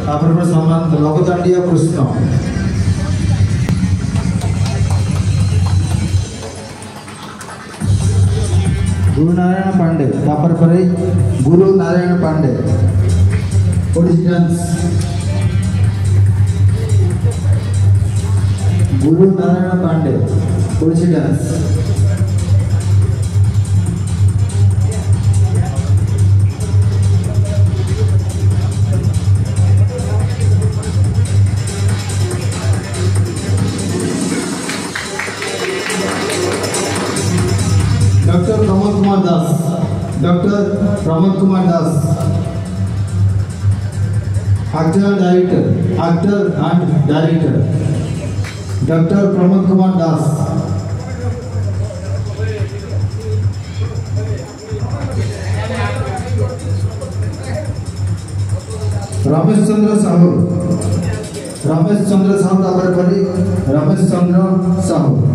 तापर सम्मान लोकतांडिया कृष्ण गुरु नारायण पांडे तापर परे गुरु Narayan Pande Odissi Guru Narayan Pande Odissi dance doctor Pramod Kumar Das actor and director doctor Pramod Kumar Das Ramesh Chandra Sahu तापर परी रमेश चंद्र साहू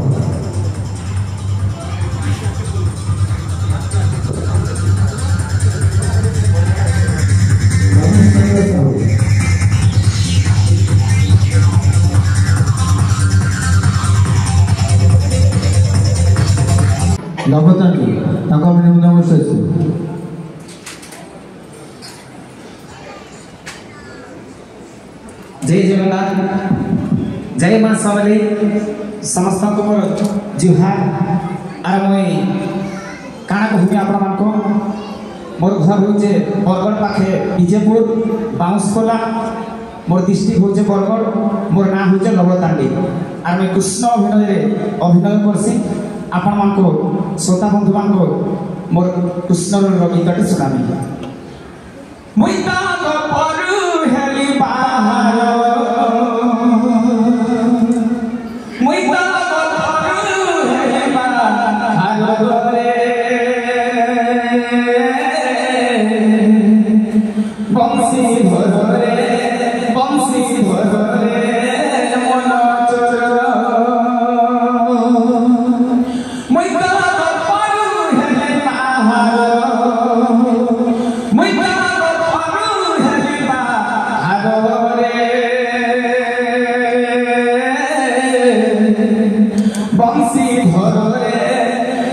लगतांडी ताको नमस्कार जय जगन्नाथ जय मां सबले समस्त को जुहार आर मुई काना कहूँ आपण मानको मोर घर होचे बरगढ़ पाखे विजयपुर बाउंसकोला मोर डिस्ट्रिक्ट होचे बरगढ़ मोर नाम होचे लगतांडी आर मैं कृष्ण अभिनय करसी आपण मानको श्रोता बंधु मानको मोर कृष्ण गीतटी सुनामी मुइता परू हेली बाहर मुइता परू हेली बाहर रे बंसी भर रे मन चोर मुइता परू हेली बाहर मुइता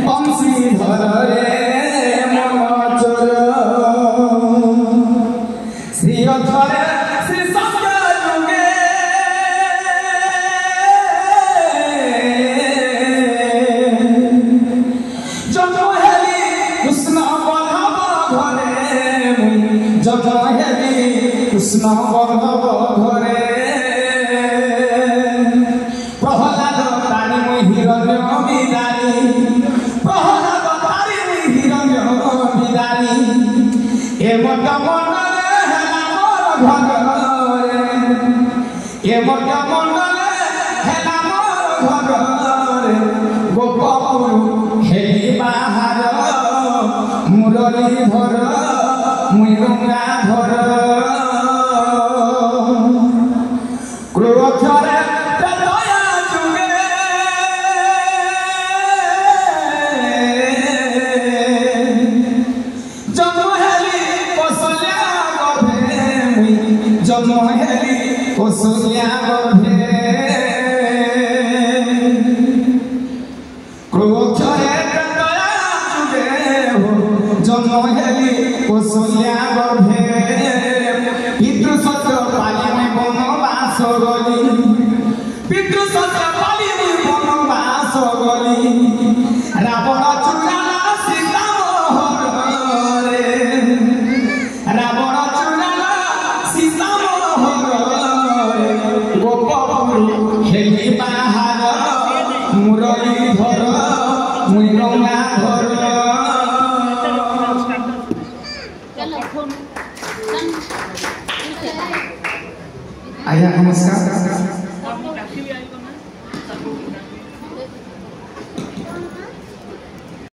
बंसी भर रे मन चोर श्री अधरे श्री सत्य जुगे जग हेली कृष्ण बल्लभ घरे जग हेली कृष्ण बल्लभ घरे प्रहलाद तानी मुई हिरण्य बिदानी ए मत मंडले हेला मोर घर ए मत मंडले हेला मोर घर गोपपुर हेली बाहर मुरली भर मुई रंगा भर क्रोधरे जन्म हेली कौशल्या गर्भे क्रोधरे दया जुगे हो जन्म हेली कौशल्या गर्भे पितृ सत्र पाली में बनवास गली पितृ सत्र पाली में बनवास गली रावण चुराला सीता मोहर रे रावण चुराला सीता हेली बाहर मुरली भर मुई रंगा भर आया नमस्कार